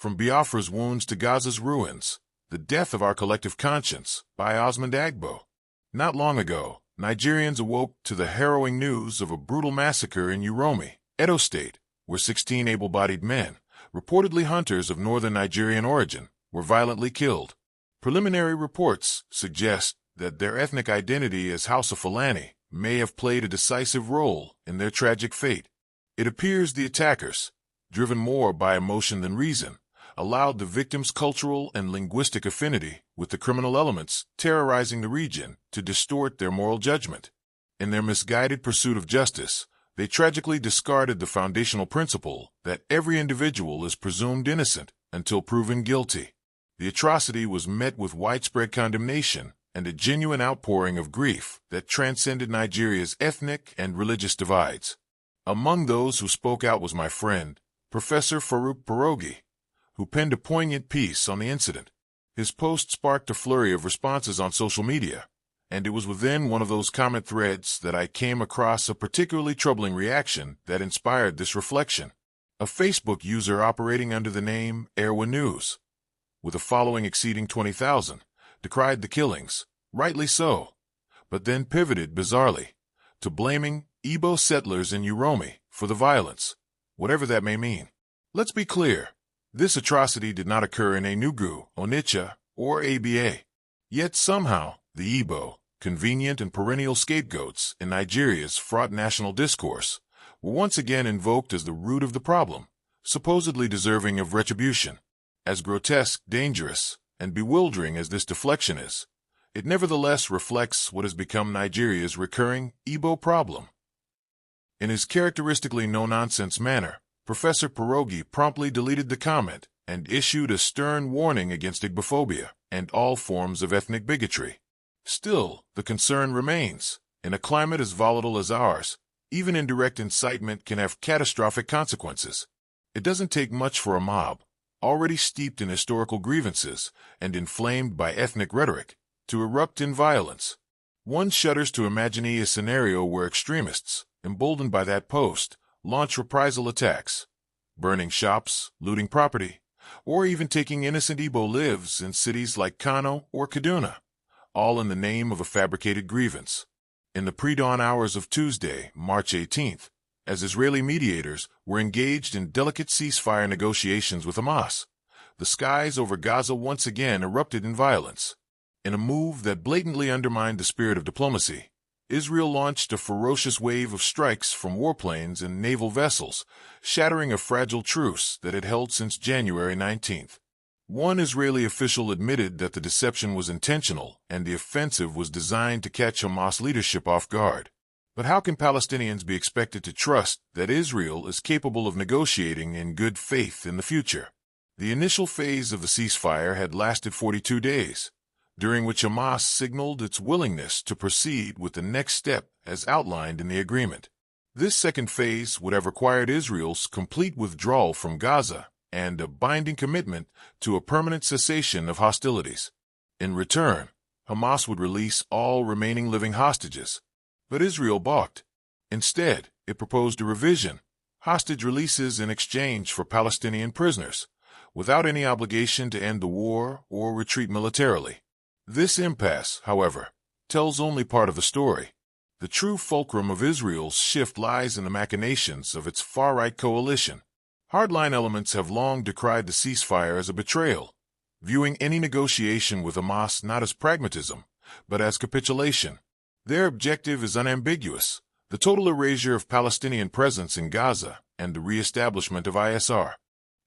From Biafra's wounds to Gaza's ruins, The Death of Our Collective Conscience by Osmond Agbo. Not long ago, Nigerians awoke to the harrowing news of a brutal massacre in Uromi, Edo State, where 16 able-bodied men, reportedly hunters of northern Nigerian origin, were violently killed. Preliminary reports suggest that their ethnic identity as Hausa Fulani may have played a decisive role in their tragic fate. It appears the attackers, driven more by emotion than reason, allowed the victims' cultural and linguistic affinity with the criminal elements terrorizing the region to distort their moral judgment. In their misguided pursuit of justice, they tragically discarded the foundational principle that every individual is presumed innocent until proven guilty. The atrocity was met with widespread condemnation and a genuine outpouring of grief that transcended Nigeria's ethnic and religious divides. Among those who spoke out was my friend, Professor Thought-provoking, who penned a poignant piece on the incident. His post sparked a flurry of responses on social media, and it was within one of those comment threads that I came across a particularly troubling reaction that inspired this reflection. A Facebook user operating under the name Erwa News, with a following exceeding 20,000, decried the killings, rightly so, but then pivoted bizarrely to blaming Igbo settlers in Uromi for the violence, whatever that may mean. Let's be clear. This atrocity did not occur in Enugu, Onitsha, or ABA. Yet somehow, the Igbo, convenient and perennial scapegoats in Nigeria's fraught national discourse, were once again invoked as the root of the problem, supposedly deserving of retribution. As grotesque, dangerous, and bewildering as this deflection is, it nevertheless reflects what has become Nigeria's recurring Igbo problem. In his characteristically no-nonsense manner, Professor Thought-provoking promptly deleted the comment and issued a stern warning against Igbophobia and all forms of ethnic bigotry. Still, the concern remains. In a climate as volatile as ours, even indirect incitement can have catastrophic consequences. It doesn't take much for a mob, already steeped in historical grievances and inflamed by ethnic rhetoric, to erupt in violence. One shudders to imagine a scenario where extremists, emboldened by that post, launch reprisal attacks, burning shops, looting property, or even taking innocent Igbo lives in cities like Kano or Kaduna, all in the name of a fabricated grievance. In the pre-dawn hours of Tuesday, March 18th, as Israeli mediators were engaged in delicate ceasefire negotiations with Hamas, the skies over Gaza once again erupted in violence. In a move that blatantly undermined the spirit of diplomacy, Israel launched a ferocious wave of strikes from warplanes and naval vessels, shattering a fragile truce that had held since January 19th. One Israeli official admitted that the deception was intentional and the offensive was designed to catch Hamas leadership off guard. But how can Palestinians be expected to trust that Israel is capable of negotiating in good faith in the future? The initial phase of the ceasefire had lasted 42 days. During which Hamas signaled its willingness to proceed with the next step as outlined in the agreement. This second phase would have required Israel's complete withdrawal from Gaza and a binding commitment to a permanent cessation of hostilities. In return, Hamas would release all remaining living hostages. But Israel balked. Instead, it proposed a revision, hostage releases in exchange for Palestinian prisoners, without any obligation to end the war or retreat militarily. This impasse, however, tells only part of the story. The true fulcrum of Israel's shift lies in the machinations of its far-right coalition. Hardline elements have long decried the ceasefire as a betrayal, viewing any negotiation with Hamas not as pragmatism, but as capitulation. Their objective is unambiguous: the total erasure of Palestinian presence in Gaza and the re-establishment of ISR.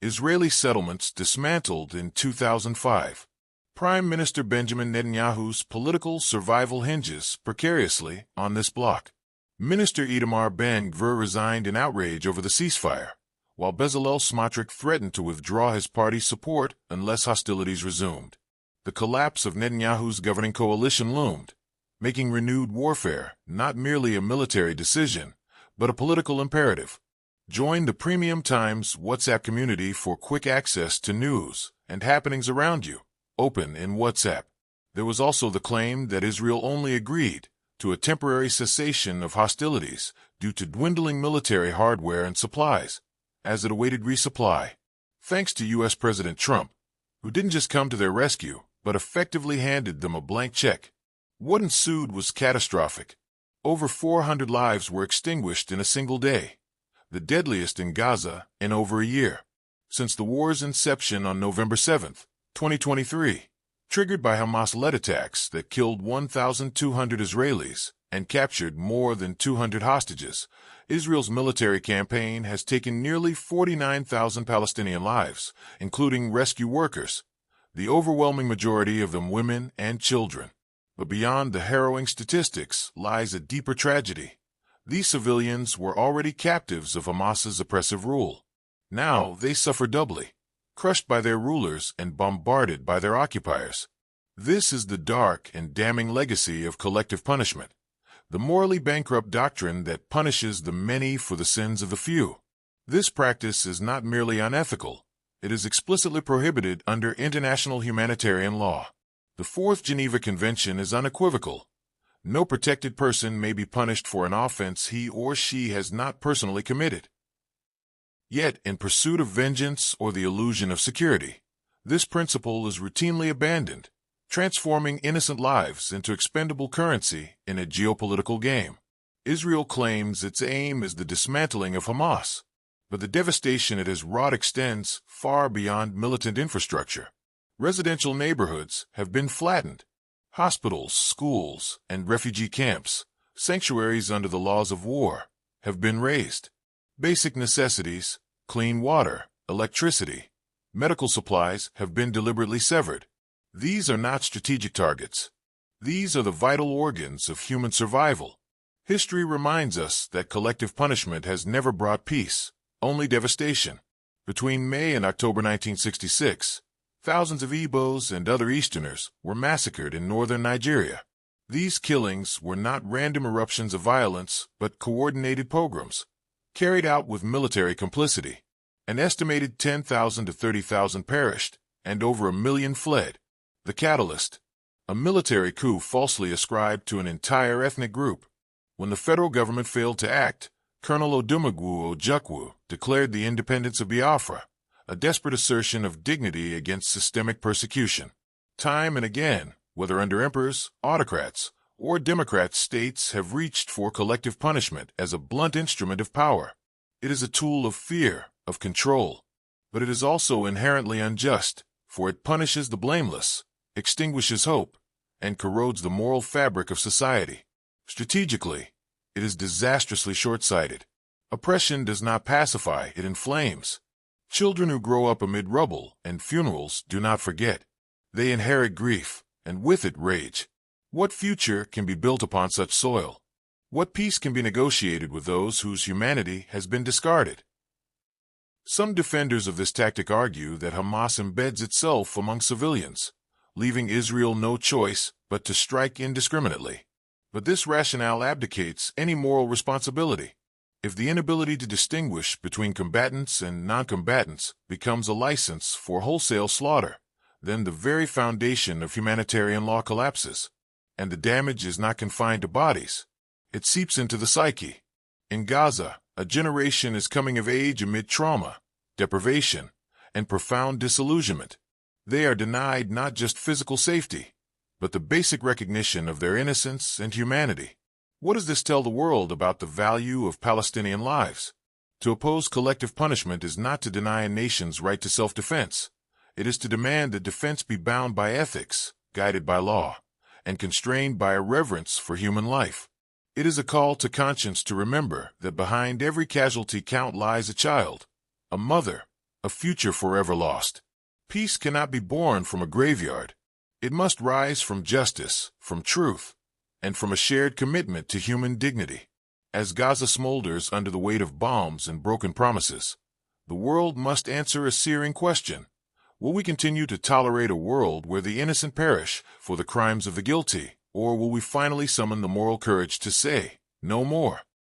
Israeli settlements dismantled in 2005. Prime Minister Benjamin Netanyahu's political survival hinges precariously on this block. Minister Itamar Ben-Gvir resigned in outrage over the ceasefire, while Bezalel Smotrich threatened to withdraw his party's support unless hostilities resumed. The collapse of Netanyahu's governing coalition loomed, making renewed warfare not merely a military decision, but a political imperative. Join the Premium Times WhatsApp community for quick access to news and happenings around you. Open in WhatsApp. There was also the claim that Israel only agreed to a temporary cessation of hostilities due to dwindling military hardware and supplies, as it awaited resupply. thanks to U.S. President Trump, who didn't just come to their rescue, but effectively handed them a blank check. What ensued was catastrophic. Over 400 lives were extinguished in a single day, the deadliest in Gaza in over a year. Since the war's inception on November 7, 2023, triggered by Hamas-led attacks that killed 1,200 Israelis and captured more than 200 hostages, Israel's military campaign has taken nearly 49,000 Palestinian lives, including rescue workers, the overwhelming majority of them women and children. But beyond the harrowing statistics lies a deeper tragedy. These civilians were already captives of Hamas's oppressive rule. Now they suffer doubly, crushed by their rulers and bombarded by their occupiers. This is the dark and damning legacy of collective punishment, the morally bankrupt doctrine that punishes the many for the sins of the few. This practice is not merely unethical, it is explicitly prohibited under international humanitarian law. The Fourth Geneva Convention is unequivocal. No protected person may be punished for an offense he or she has not personally committed. Yet, in pursuit of vengeance or the illusion of security, this principle is routinely abandoned, transforming innocent lives into expendable currency in a geopolitical game. Israel claims its aim is the dismantling of Hamas, but the devastation it has wrought extends far beyond militant infrastructure. Residential neighborhoods have been flattened. Hospitals, schools, and refugee camps, sanctuaries under the laws of war, have been razed. Basic necessities, clean water, electricity, medical supplies have been deliberately severed. These are not strategic targets. These are the vital organs of human survival. History reminds us that collective punishment has never brought peace, only devastation. Between May and October 1966, thousands of Igbos and other Easterners were massacred in northern Nigeria. These killings were not random eruptions of violence, but coordinated pogroms, carried out with military complicity. An estimated 10,000 to 30,000 perished, and over 1 million fled. The catalyst: a military coup falsely ascribed to an entire ethnic group. When the federal government failed to act, Colonel Odumegwu Ojukwu declared the independence of Biafra, a desperate assertion of dignity against systemic persecution. Time and again, whether under emperors, autocrats, or democrats, states have reached for collective punishment as a blunt instrument of power. It is a tool of fear, of control, but it is also inherently unjust, for it punishes the blameless, extinguishes hope, and corrodes the moral fabric of society. Strategically, it is disastrously short-sighted. Oppression does not pacify, it inflames. Children who grow up amid rubble and funerals do not forget. They inherit grief, and with it rage. What future can be built upon such soil? What peace can be negotiated with those whose humanity has been discarded? Some defenders of this tactic argue that Hamas embeds itself among civilians, leaving Israel no choice but to strike indiscriminately. But this rationale abdicates any moral responsibility. If the inability to distinguish between combatants and non-combatants becomes a license for wholesale slaughter, then the very foundation of humanitarian law collapses. And the damage is not confined to bodies. It seeps into the psyche. In Gaza, a generation is coming of age amid trauma, deprivation, and profound disillusionment. They are denied not just physical safety, but the basic recognition of their innocence and humanity. What does this tell the world about the value of Palestinian lives? To oppose collective punishment is not to deny a nation's right to self-defense. It is to demand that defense be bound by ethics, guided by law, and constrained by a reverence for human life. It is a call to conscience to remember that behind every casualty count lies a child, a mother, a future forever lost. Peace cannot be born from a graveyard. It must rise from justice, from truth, and from a shared commitment to human dignity. As Gaza smolders under the weight of bombs and broken promises, the world must answer a searing question. Will we continue to tolerate a world where the innocent perish for the crimes of the guilty, or will we finally summon the moral courage to say, no more?